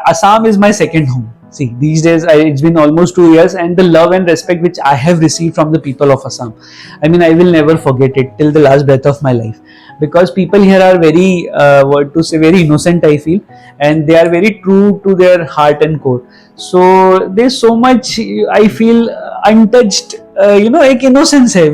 Assam is my second home. See, these days it's been almost 2 years, and the love and respect which I have received from the people of Assam, I mean, I will never forget it till the last breath of my life, because people here are very, very innocent, I feel, and they are very true to their heart and core. So there's so much, I feel, untouched, एक innocence है,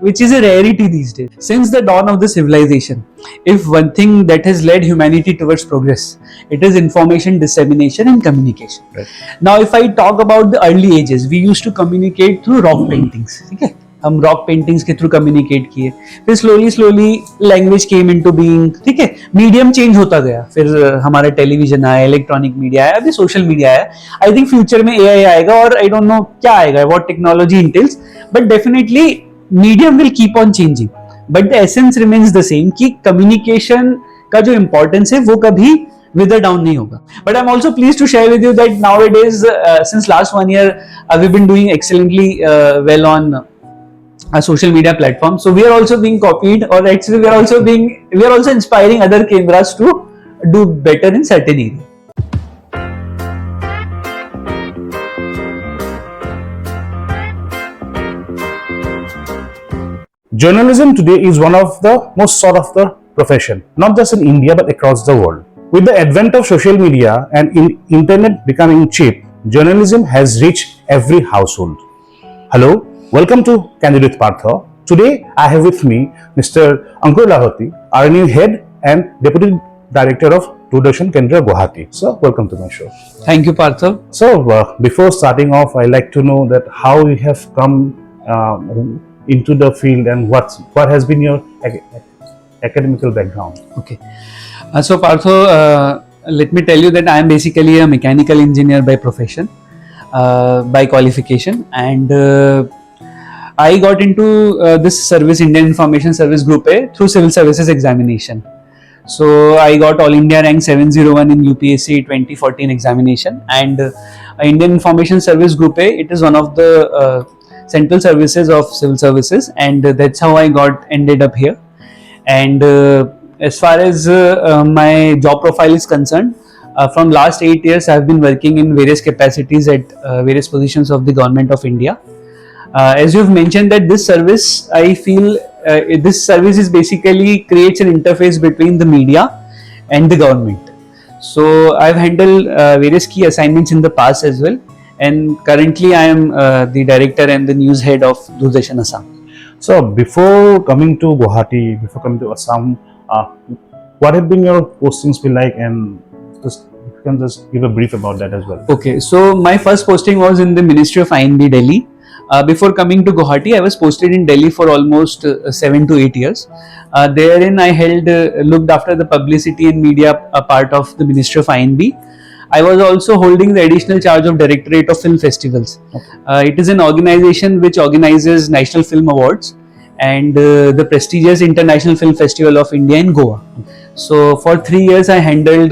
which is a rarity these days. Since the dawn of the civilization, if one thing that has led humanity towards progress, it is information dissemination and communication. Right. Now, if I talk about the early ages, we used to communicate through rock paintings. ठीक है, हम rock paintings के through communicate किए, फिर slowly language came into being, ठीक है, medium change होता गया, फिर हमारा टेलीविजन आया, इलेक्ट्रॉनिक मीडिया आया, अभी सोशल मीडिया आया. आई थिंक फ्यूचर में एआई आएगा, और आई डोंट नो क्या आएगा, what technology entails, but definitely medium will keep on changing, but the essence remains the same, कि कम्युनिकेशन का जो इंपॉर्टेंस है वो कभी wither down nahi hoga. But I'm also pleased to share with you that nowadays, since last 1 year, we've been doing excellently well on a social media platform. So we are also being copied, or actually we are also inspiring other cameras to do better in certain areas. Journalism today is one of the most sought after profession, not just in India but across the world. With the advent of social media and internet becoming cheap, journalism has reached every household. Hello, welcome to Candidate Partha. Today I have with me Mr. Ankur Lahoty, our new head and Deputy Director of Doordarshan Kendra, Guwahati. So, welcome to my show. Thank you, Partha. So, before starting off, I like to know that how you have come into the field, and what has been your academical background. Okay. So Partho, let me tell you that I am basically a mechanical engineer by profession, by qualification, and I got into this service, Indian Information Service Group A, through Civil Services examination. So I got All India rank 701 in UPSC 2014 examination, and Indian Information Service Group A, it is one of the central services of civil services, and that's how I ended up here. And as far as my job profile is concerned, from last 8 years I have been working in various capacities at various positions of the government of India. As you have mentioned that this service, I feel this service is basically creates an interface between the media and the government. So I have handled various key assignments in the past as well, and currently I am the director and the news head of Doordarshan Assam. So before coming to Guwahati, before coming to Assam, what have been your postings been like, and just you can just give a brief about that as well. Okay, so my first posting was in the Ministry of INB, Delhi. Before coming to Guwahati, I was posted in Delhi for almost 7 to 8 years. Therein I looked after the publicity and media part of the Ministry of INB. I was also holding the additional charge of Directorate of Film Festivals. Okay. It is an organization which organizes National Film Awards and the prestigious International Film Festival of India in Goa. So for 3 years I handled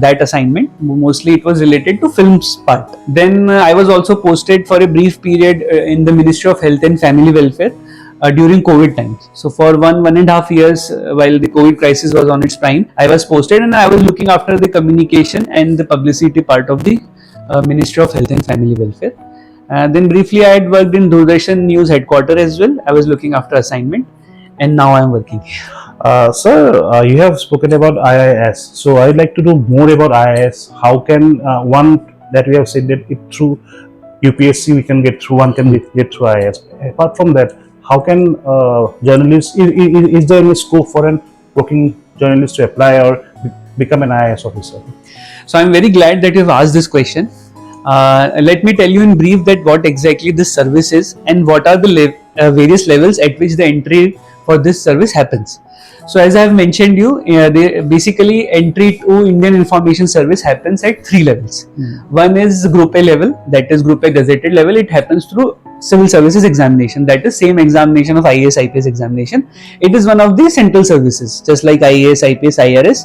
that assignment. Mostly it was related to films part. Then I was also posted for a brief period in the Ministry of Health and Family Welfare during COVID times. So for 1.5 years, while the COVID crisis was on its prime, I was posted, and I was looking after the communication and the publicity part of the Ministry of Health and Family Welfare. Then briefly I had worked in Doordarshan News headquarters as well. I was looking after assignment, and now I am working here. Sir, you have spoken about IIS. So I'd like to know more about IIS. How can one that we have said that if through UPSC we can get through, one can get through IIS. Apart from that, how can journalists, is there any scope for an working journalist to apply or become an IIS officer? So I'm very glad that you've asked this question. Let me tell you in brief that what exactly this service is and what are the various levels at which the entry for this service happens. So as I have mentioned you, basically entry to Indian Information Service happens at 3 levels. One is Group A level, that is Group A gazetted level. It happens through Civil Services examination, that is same examination of IAS IPS examination. It is one of the central services, just like IAS IPS IRS.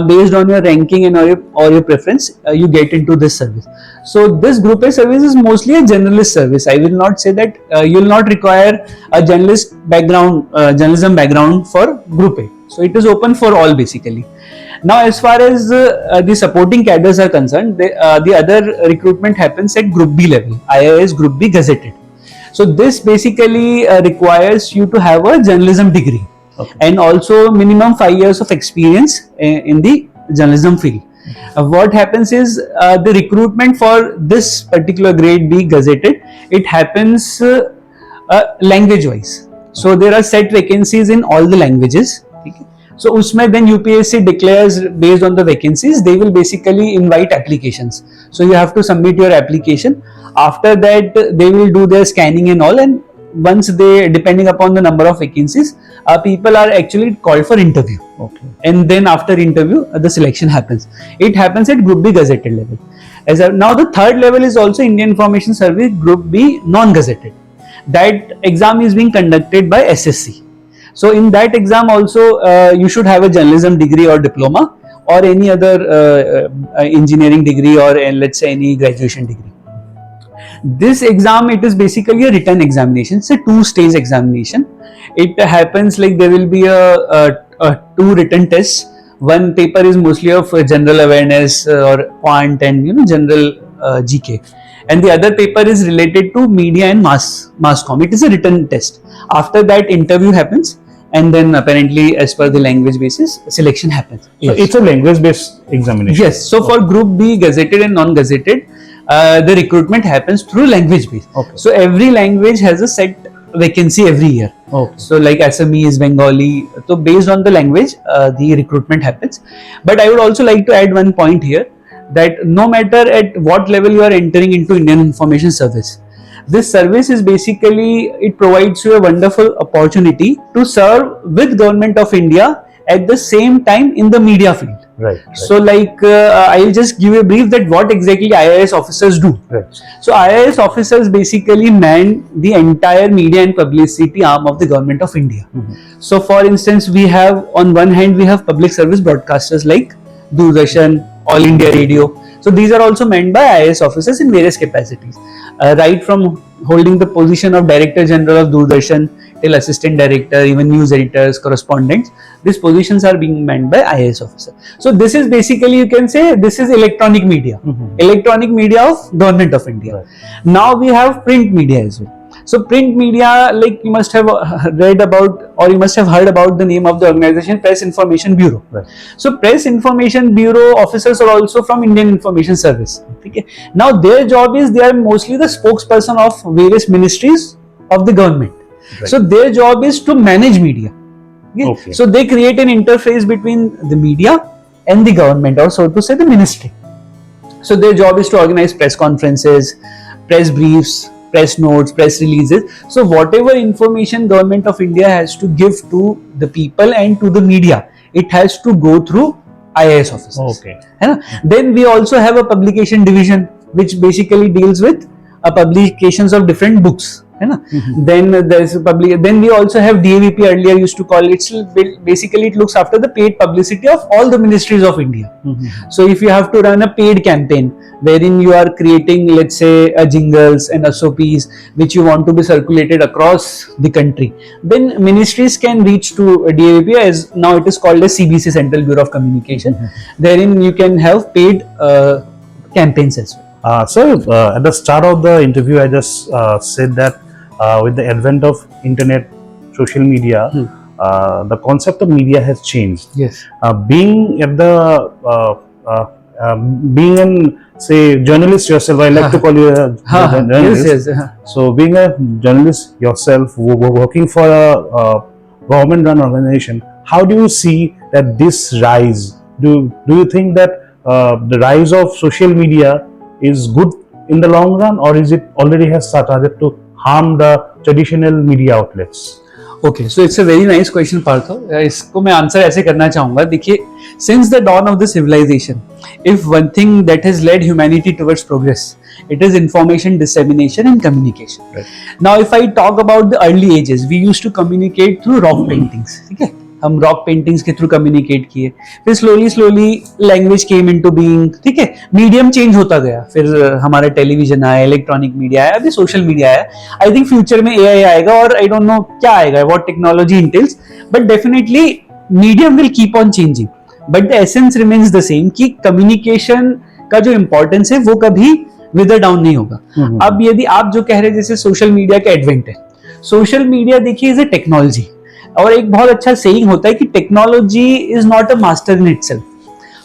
Based on your ranking and or your preference, you get into this service. So this Group A service is mostly a generalist service. I will not say that you will not require a journalism background for group A. So it is open for all basically. Now as far as the supporting cadres are concerned, the other recruitment happens at group B level, IAS group B gazetted. So this basically requires you to have a journalism degree, okay, and also minimum 5 years of experience in the journalism field. What happens is the recruitment for this particular grade B gazetted, it happens language wise. So there are set vacancies in all the languages. Okay? So usme then UPSC declares based on the vacancies, they will basically invite applications. So you have to submit your application. After that they will do their scanning and all, and once they, depending upon the number of vacancies, people are actually called for interview. Okay. And then after interview the selection happens. It happens at group B gazetted level. Now the third level is also Indian Information Service group B non-gazetted. That exam is being conducted by SSC. So in that exam also you should have a journalism degree or diploma or any other engineering degree or let's say any graduation degree. This exam, it is basically a written examination. It's a 2-stage examination. It happens like there will be a 2 written tests. One paper is mostly of general awareness or quant and general GK, and the other paper is related to media and mass comm. It is a written test. After that interview happens, and then apparently as per the language basis selection happens. So yes, it's a language based examination. Yes. So for group B gazetted and non-gazetted, the recruitment happens through language base. Okay. So every language has a set vacancy every year. Okay. So like Assamese, Bengali. So based on the language, the recruitment happens. But I would also like to add one point here, that no matter at what level you are entering into Indian Information Service, this service is basically, it provides you a wonderful opportunity to serve with Government of India at the same time in the media field. Right. So like I'll just give you a brief that what exactly IAS officers do. Right. So IAS officers basically man the entire media and publicity arm of the Government of India. Mm-hmm. So for instance, we have on one hand we have public service broadcasters like Doordarshan, All India Radio. So these are also manned by IAS officers in various capacities, right from holding the position of Director General of Doordarshan till Assistant Director, even news editors, correspondents. These positions are being manned by IAS officer. So this is basically, you can say, this is electronic media, electronic media of Government of India. Right. Now we have print media as well. So print media, like you must have read about or you must have heard about the name of the organization, Press Information Bureau. Right. So Press Information Bureau officers are also from Indian Information Service. Okay. Now their job is, they are mostly the spokesperson of various ministries of the government. Right. So their job is to manage media. Okay? Okay. So they create an interface between the media and the government, or so to say the ministry. So their job is to organize press conferences, press briefs, press notes, press releases. So whatever information Government of India has to give to the people and to the media, it has to go through IAS officers. Okay. Then we also have a publication division which basically deals with publications of different books. Then there's then we also have DAVP, earlier used to call it. Basically it looks after the paid publicity of all the ministries of India. So if you have to run a paid campaign wherein you are creating, let's say, jingles and SOPs which you want to be circulated across the country, then ministries can reach to DAVP, as now it is called as CBC, Central Bureau of Communication. Therein you can have paid campaigns as well. At the start of the interview I just said that with the advent of internet, social media, the concept of media has changed. Yes. Being at the being an, say, journalist yourself, I like to call you a journalist. Yes, yes. So being a journalist yourself, working for a government-run organization, how do you see that this rise? Do you think that the rise of social media is good in the long run, or is it already has started to harm the traditional media outlets? Okay, so it's a very nice question, Partho. इसको मैं answer ऐसे करना चाहूँगा. देखिए, since the dawn of the civilization, if one thing that has led humanity towards progress, it is information dissemination and communication. Right. Now, if I talk about the early ages, we used to communicate through rock paintings. ठीक है? हम rock paintings के through communicate किए, फिर slowly language came into being. ठीक है, medium change होता गया, फिर हमारा टेलीविजन आया, इलेक्ट्रॉनिक मीडिया आया, अभी सोशल मीडिया आया. आई थिंक फ्यूचर में एआई आएगा और आई डोंट नो क्या आएगा, what technology entails, but definitely medium will keep on changing, but the essence remains the same कि communication का जो importance है वो कभी wither down नहीं होगा. अब यदि आप जो कह रहे हैं जैसे सोशल मीडिया का एडवेंट है, सोशल मीडिया देखिए इज ए टेक्नोलॉजी, और एक बहुत अच्छा सेइंग होता है कि technology is not a master in itself.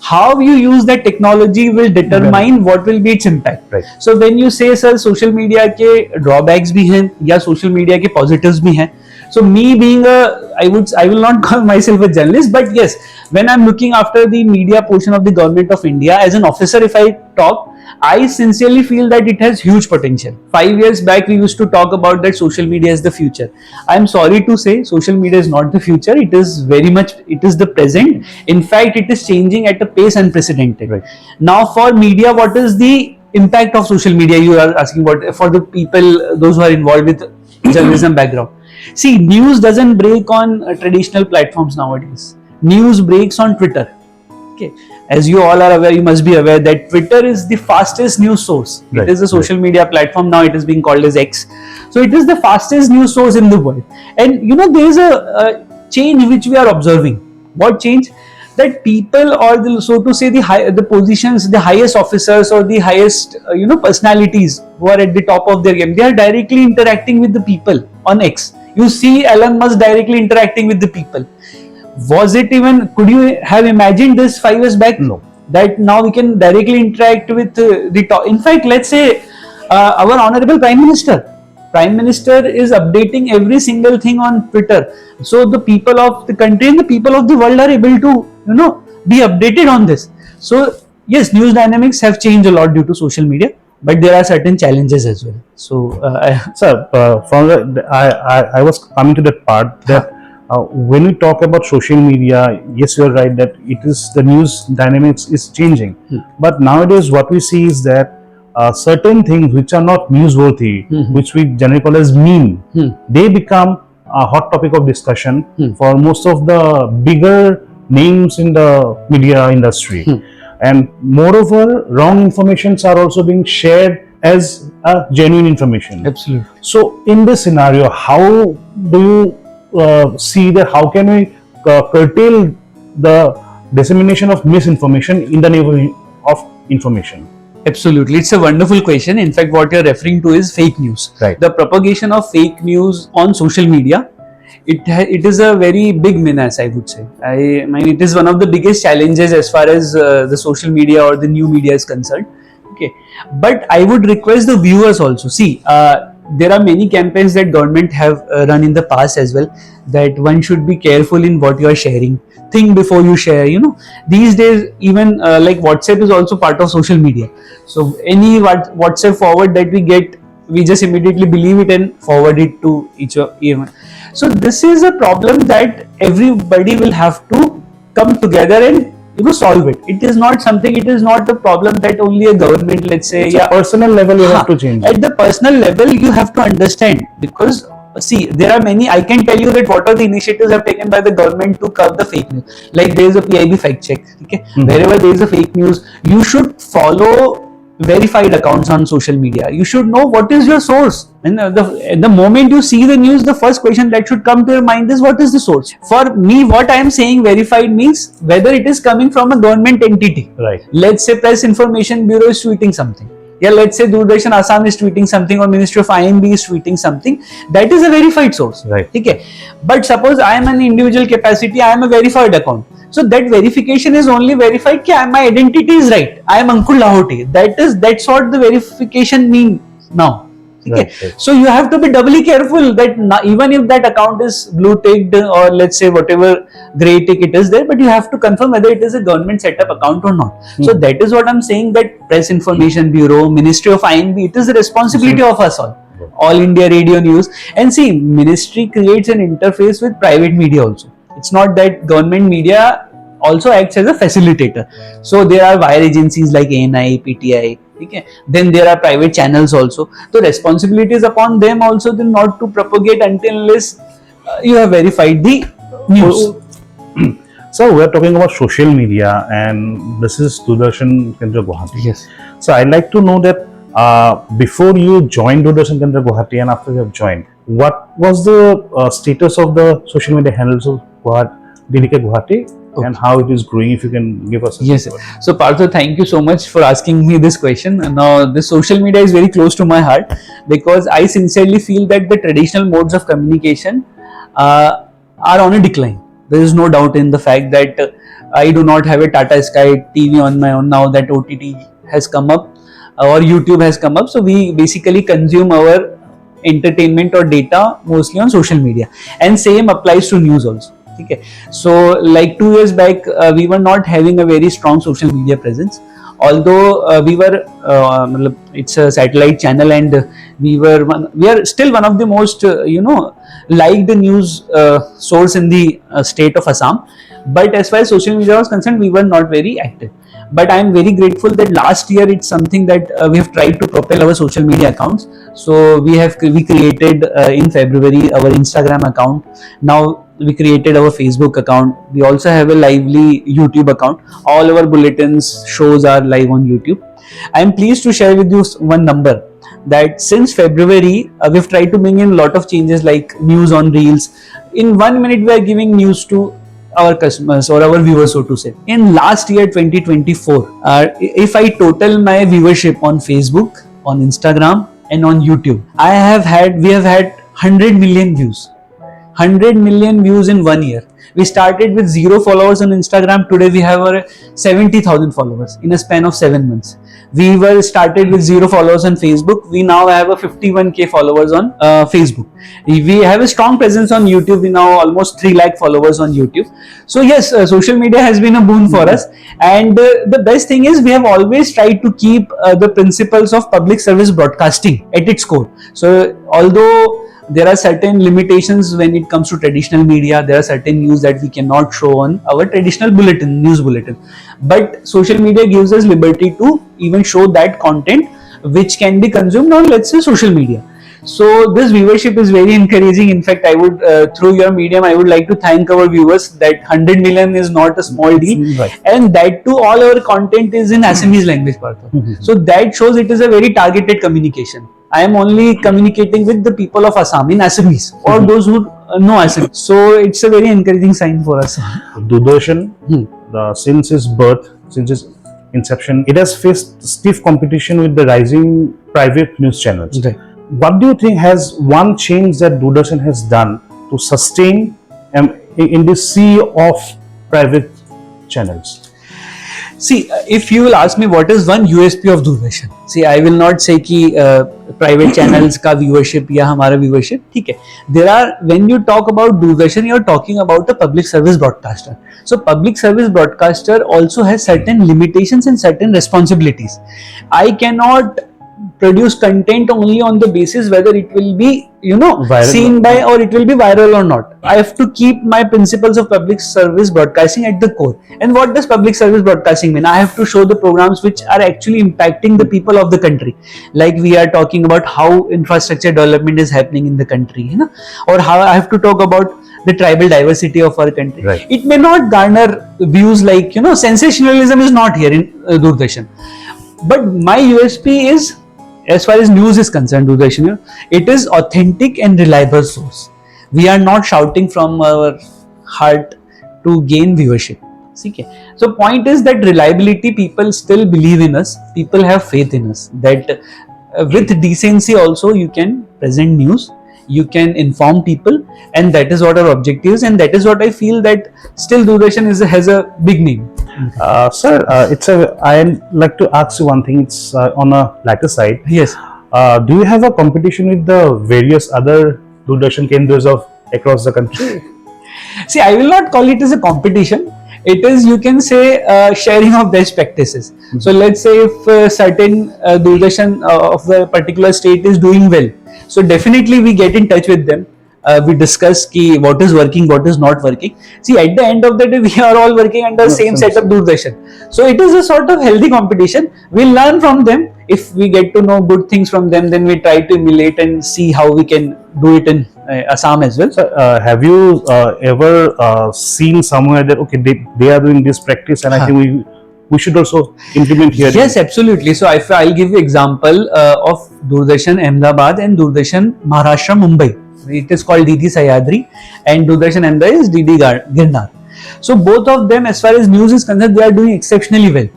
How you use that technology will determine what will be its impact. Right. So when you say sir social media के drawbacks भी हैं या social media के positives भी हैं, so me being I will not call myself a journalist, but yes, when I'm looking after the media portion of the government of India as an officer, if I talk, I sincerely feel that it has huge potential. 5 years back, we used to talk about that social media is the future. I'm sorry to say, social media is not the future. It is very much, it is the present. In fact, it is changing at a pace unprecedented. Right. Now, for media, what is the impact of social media? You are asking what for the people, those who are involved with journalism background. See, news doesn't break on traditional platforms nowadays. News breaks on Twitter. Okay. As you all are aware, you must be aware that Twitter is the fastest news source. Right. It is a social media platform now. It is being called as X. So it is the fastest news source in the world. And you know there is a change which we are observing. What change? That people, or so to say the positions, the highest officers or the highest personalities who are at the top of their game, they are directly interacting with the people on X. You see Elon Musk directly interacting with the people. Was it even, could you have imagined this 5 years back? No. That now we can directly interact with the top. In fact, let's say our honorable Prime Minister is updating every single thing on Twitter. So the people of the country and the people of the world are able to, be updated on this. So yes, news dynamics have changed a lot due to social media, but there are certain challenges as well. So, Sir, I was coming to that part that when we talk about social media, yes, you're right that it is the news dynamics is changing. But nowadays, what we see is that certain things which are not newsworthy, which we generally call as meme, they become a hot topic of discussion for most of the bigger names in the media industry. And moreover, wrong informations are also being shared as genuine information. absolutely. So, in this scenario, how do you see that how can we curtail the dissemination of misinformation in the name of information? Absolutely, it's a wonderful question. In fact, what you're referring to is fake news. Right. The propagation of fake news on social media, it is a very big menace, I would say. I mean, it is one of the biggest challenges as far as the social media or the new media is concerned. Okay, but I would request the viewers also. See, there are many campaigns that government have run in the past as well, that one should be careful in what you are sharing. Think before you share. These days even like WhatsApp is also part of social media. So any WhatsApp forward that we get, we just immediately believe it and forward it to each other. So this is a problem that everybody will have to come together and solve it. It is not something, it is not a problem that only a government, let's say, It's a personal level you have to change. At the personal level, you have to understand, because see, there are many. I can tell you that what are the initiatives have taken by the government to curb the fake news. Like there is a PIB fact check. Okay, wherever there is a fake news, you should follow verified accounts on social media. You should know what is your source. And the moment you see the news, the first question that should come to your mind is what is the source. For me, what I am saying verified means whether it is coming from a government entity. Right. Let's say Press Information Bureau is tweeting something. Yeah, let's say Doordarshan Assam is tweeting something, or Ministry of INB is tweeting something. That is a verified source. Right. Okay. But suppose I am an individual capacity, I am a verified account. So that verification is only verified that my identity is right. I am Ankur Lahoty. That's what the verification means now. Okay. Right. So you have to be doubly careful that even if that account is blue ticked, or let's say whatever grey tick it is there, but you have to confirm whether it is a government set up account or not. So that is what I'm saying, that Press Information Bureau, Ministry of INB, it is the responsibility of us all India Radio News. And see, ministry creates an interface with private media also. It's not that government media also acts as a facilitator. So there are wire agencies like ANI, PTI. Okay. Then there are private channels also. The responsibility is upon them also then not to propagate until unless you have verified the news. So we are talking about social media, and this is Doordarshan Kendra Guwahati. Yes. So I'd like to know that before you joined Doordarshan Kendra Guwahati and after you have joined, what was the status of the social media handles of DDK Guwahati and how it is growing. If you can give us a Yes, sir. So Partho, thank you so much for asking me this question. Now, this social media is very close to my heart because I sincerely feel that the traditional modes of communication are on a decline. There is no doubt in the fact that I do not have a Tata Sky TV on my own now that OTT has come up or YouTube has come up. So we basically consume our entertainment or data mostly on social media, and same applies to news also. Okay. So like 2 years back, we were not having a very strong social media presence. Although it's a satellite channel, and we are still one of the most liked news source in the state of Assam. But as far as social media was concerned, we were not very active. But I am very grateful that last year it's something that we have tried to propel our social media accounts. So we created in February our Instagram account. Now we created our Facebook account. We also have a lively YouTube account. All our bulletins, shows are live on YouTube. I am pleased to share with you one number that since February we've tried to bring in a lot of changes like news on reels. In 1 minute we are giving news to our customers or our viewers, so to say. In last year 2024, if I total my viewership on Facebook, on Instagram and on YouTube, we have had 100 million views. 100 million views in 1 year. We started with 0 followers on Instagram. Today we have over 70,000 followers in a span of 7 months. We were started with 0 followers on Facebook. We now have a 51k followers on Facebook. We have a strong presence on YouTube. We now almost 3 lakh followers on YouTube. So yes, social media has been a boon for us. And the best thing is we have always tried to keep the principles of public service broadcasting at its core. So although there are certain limitations when it comes to traditional media, there are certain news that we cannot show on our traditional news bulletin. But social media gives us liberty to even show that content which can be consumed on, let's say, social media. So this viewership is very encouraging. In fact, I would, through your medium, I would like to thank our viewers that 100 million is not a small deal. Right. And that too, all our content is in Assamese language, Partho. So that shows it is a very targeted communication. I am only communicating with the people of Assam in Assamese or those who know Assamese. So it's a very encouraging sign for us. Doordarshan, since its birth, since its inception, it has faced stiff competition with the rising private news channels. Right. What do you think has one change that Doordarshan has done to sustain in the sea of private channels? See, if you will ask me what is one USP of Doordarshan, see, I will not say कि private channels का viewership या हमारा viewership, ठीक है. There are, when you talk about Doordarshan, you are talking about a public service broadcaster. So public service broadcaster also has certain limitations and certain responsibilities. I cannot produce content only on the basis whether it will be viral, seen by, or it will be viral or not. I have to keep my principles of public service broadcasting at the core. And what does public service broadcasting mean? I have to show the programs which are actually impacting the people of the country. Like we are talking about how infrastructure development is happening in the country, or how I have to talk about the tribal diversity of our country. Right. It may not garner views like, sensationalism is not here in Doordarshan. But my USP is, as far as news is concerned, Doordarshan, it is authentic and reliable source. We are not shouting from our heart to gain viewership. Okay. So point is that reliability, people still believe in us. People have faith in us. That with decency also you can present news. You can inform people, and that is what our objective is, and that is what I feel that still Doordarshan has a big name. Sir, I'd like to ask you one thing. It's on a lighter side. Yes. Do you have a competition with the various other Doordarshan kendras of across the country? See, I will not call it as a competition. It is, you can say, sharing of best practices. So let's say if certain Doordarshan of the particular state is doing well, so definitely we get in touch with them. We discuss what is working, what is not working. See, at the end of the day, we are all working under the same set of Doordarshan. So it is a sort of healthy competition. We learn from them. If we get to know good things from them, then we try to emulate and see how we can do it in Assam as well. So, have you ever seen somewhere that they are doing this practice, and I think we should also implement here? Yes, absolutely. So I'll give you example of Doordarshan Ahmedabad and Doordarshan Maharashtra Mumbai. It is called DD Sahyadri, and Doordarshan Ahmedabad is DD Girnar. So both of them, as far as news is concerned, they are doing exceptionally well.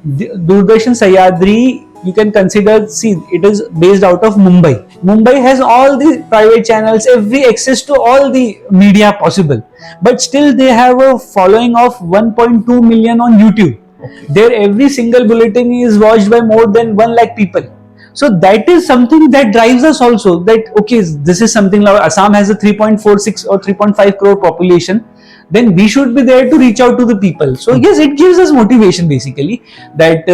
Doordarshan Sahyadri, you can consider, see, it is based out of Mumbai. Mumbai has all the private channels, every access to all the media possible, but still they have a following of 1.2 million on YouTube. Their every single bulletin is watched by more than 1 lakh people. So that is something that drives us also, that okay, this is something like Assam has a 3.46 or 3.5 crore population, then we should be there to reach out to the people. So yes, it gives us motivation basically, that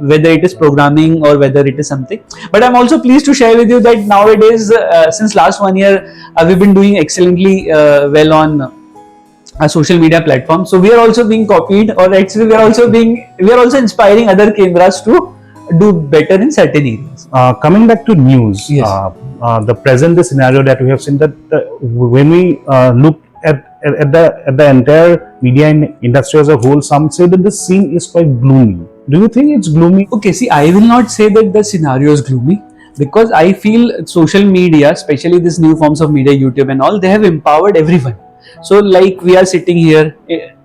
whether it is programming or whether it is something. But I'm also pleased to share with you that nowadays, since last 1 year, we've been doing excellently well on a social media platform. So we are also being copied, or actually we are also inspiring other Kendras to do better in certain areas. Coming back to news, Yes. The present day scenario that we have seen, that when we look at the entire media industry as a whole, some say that the scene is quite gloomy. Do you think it's gloomy? Okay, see, I will not say that the scenario is gloomy, because I feel social media, especially these new forms of media, YouTube and all, they have empowered everyone. So like we are sitting here,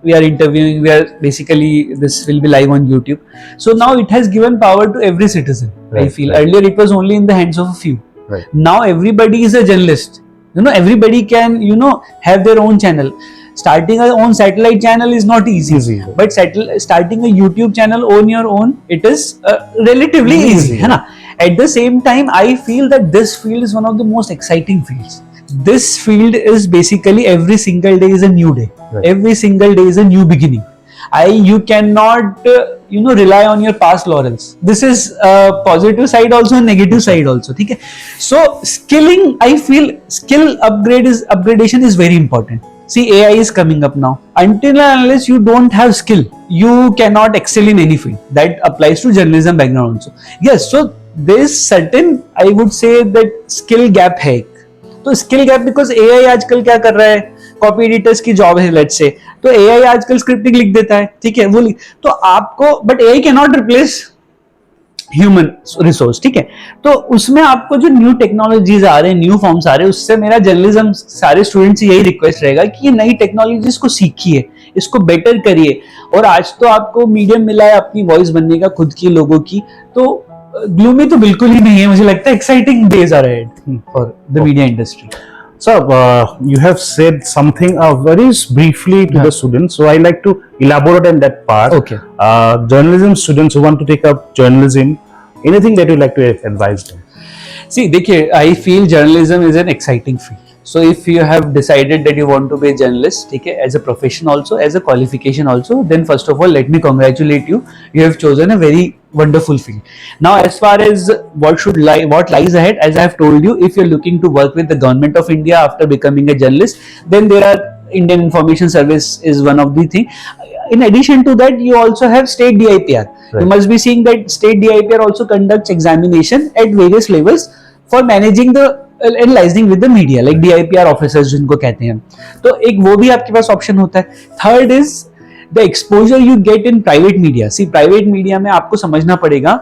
we are interviewing, we are basically, this will be live on YouTube. So now it has given power to every citizen. I feel earlier it was only in the hands of a few. Now everybody is a journalist. Everybody can, have their own channel. Starting a own satellite channel is not easy. But starting a YouTube channel on your own, it is relatively easy. At the same time, I feel that this field is one of the most exciting fields. This field is basically every single day is a new day. Every single day is a new beginning. You cannot rely on your past laurels. This is a positive side also, a negative side also. Okay? So skilling, I feel skill upgradation is very important. See, AI is coming up now. Until and unless you don't have skill, you cannot excel in any field. That applies to journalism background also. Yes, so there is certain, I would say, that skill gap hai. तो skill gap, because AI आजकल क्या कर रहा है, copy editors की job है let's say, तो AI आजकल स्क्रिप्टिंग लिख देता है, ठीक है, वो तो आपको, but AI can not replace human resource, ठीक है, तो उसमें आपको जो न्यू टेक्नोलॉजीज आ रहे हैं, न्यू फॉर्म्स आ रहे हैं, उससे मेरा जर्नलिज्म सारे स्टूडेंट्स से यही रिक्वेस्ट रहेगा कि ये नई टेक्नोलॉजीज को सीखिए, इसको बेटर करिए. और आज तो आपको मीडियम मिला है अपनी वॉइस बनने का, खुद की, लोगों की, तो ग्लूमी तो बिल्कुल ही नहीं है. मुझे लगता है exciting days are ahead for the media industry. So you have said something very briefly to the students, so I like to elaborate on that part. Okay. Journalism students who want to take up journalism, anything that you like to advise them? See, देखिए, I feel journalism is an exciting field. So if you have decided that you want to be a journalist, okay, as a profession also, as a qualification also, then first of all, let me congratulate you. You have chosen a very wonderful field. Now, as far as what lies ahead, as I have told you, if you're looking to work with the government of India after becoming a journalist, then there are Indian Information Service is one of the thing. In addition to that, you also have state DIPR. You must be seeing that state DIPR also conducts examination at various levels for managing the and liaising with the media, like DIPR officers जिनको कहते हैं, तो एक वो भी आपके पास option होता है. Third is the exposure you get in private media. See, private media में आपको समझना पड़ेगा,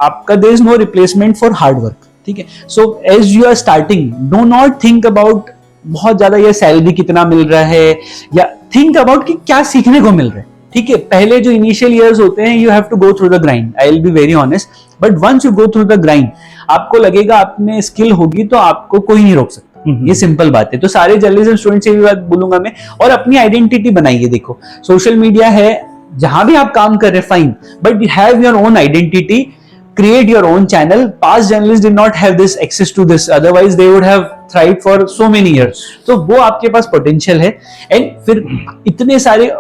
आपका there is no replacement for hard work, ठीक है. So as you are starting, do not think about बहुत ज्यादा ये सैलरी कितना मिल रहा है, या थिंक अबाउट कि क्या सीखने को मिल रहा है, ठीक है. पहले जो इनिशियल ईयर्स होते हैं, you have to go through the grind, I will be very honest, but once you go through the grind, आपको लगेगा आप में स्किल होगी तो आपको कोई नहीं रोक सकता. ये सिंपल बात है. तो सारे जर्नलिज्म स्टूडेंट से भी बात बोलूंगा मैं, और अपनी आइडेंटिटी बनाइए. देखो, सोशल मीडिया है, जहां भी आप काम कर रहे हैं, fine, but you have your own identity. Create your own channel. Past journalists did not have this access to this, otherwise they would have thrived for so many years. तो वो आपके पास पोटेंशियल है. एंड फिर इतने सारे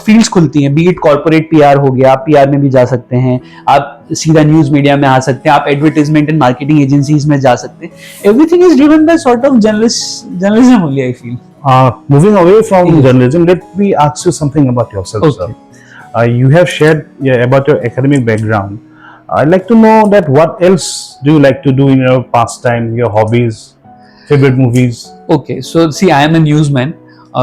fields खुलती हैं, B it corporate PR हो गया, आप पीआर में भी जा सकते हैं, आप सीधा न्यूज मीडिया में आ सकते हैं, आप एडवर्टाइजमेंट एंड मार्केटिंग एजेंसीज में जा सकते हैं. Everything is driven by sort of journalism only, I feel. Moving away from journalism, let me ask you something about yourself, Okay. sir. You have shared about your academic background. I'd like to know that what else do you like to do in your pastime, your hobbies, favorite movies? Okay, so see, I am a newsman,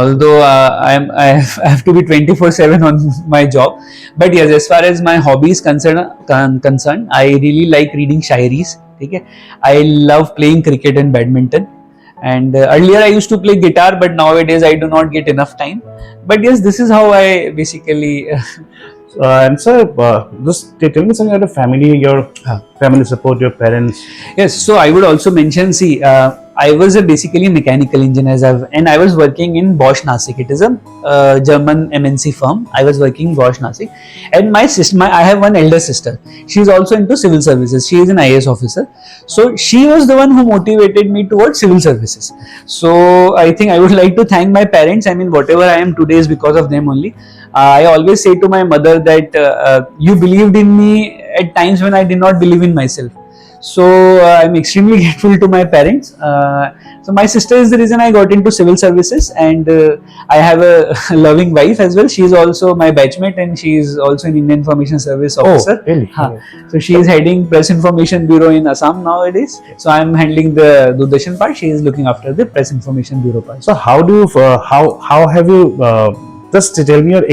although I have to be 24/7 on my job. But yes, as far as my hobby is concerned, I really like reading shairis. ठीक है, I love playing cricket and badminton. And earlier I used to play guitar, but nowadays I do not get enough time. But yes, this is how I basically. And sir, just tell me something about the family, your family support, your parents. Yes, so I would also mention. See, I was a basically mechanical engineer, and I was working in Bosch Nasik. It is a German MNC firm. I was working in Bosch Nasik, and my sister, I have one elder sister. She is also into civil services. She is an IAS officer. So she was the one who motivated me towards civil services. So I think I would like to thank my parents. I mean, whatever I am today is because of them only. I always say to my mother that you believed in me at times when I did not believe in myself. So I'm extremely grateful to my parents. So my sister is the reason I got into civil services, and I have a loving wife as well. She is also my batchmate, and she is also an Indian Information Service officer. Oh, really? So she is heading Press Information Bureau in Assam nowadays. So I'm handling the Doordarshan part. She is looking after the Press Information Bureau part. So how do you, how have you, just tell me your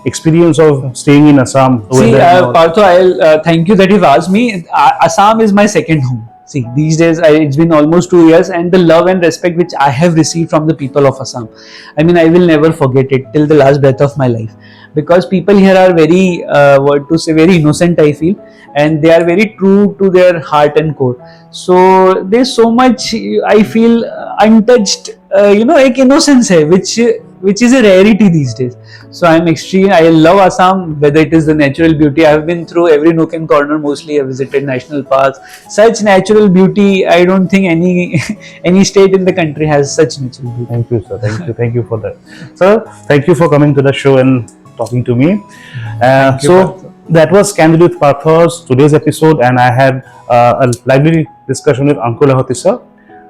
experience of staying in Assam? See, Partho, I'll thank you that you've asked me. Assam is my second home. See, these days it's been almost 2 years, and the love and respect which I have received from the people of Assam, I mean, I will never forget it till the last breath of my life. Because people here are very, very innocent, I feel, and they are very true to their heart and core. So there's so much, I feel, untouched, like innocence hai, which is a rarity these days. So I love Assam, whether it is the natural beauty. I have been through every nook and corner, mostly I have visited national parks. Such natural beauty, I don't think any state in the country has such natural beauty. Thank you, sir. Thank you for that. Sir, thank you for coming to the show and talking to me. That was Candid with Partho's today's episode, and I had a lively discussion with Ankur Lahoty, sir.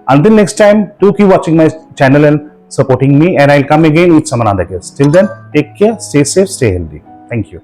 Until next time, do keep watching my channel and supporting me, and I'll come again with some another guest. Till then, take care, stay safe, stay healthy. Thank you.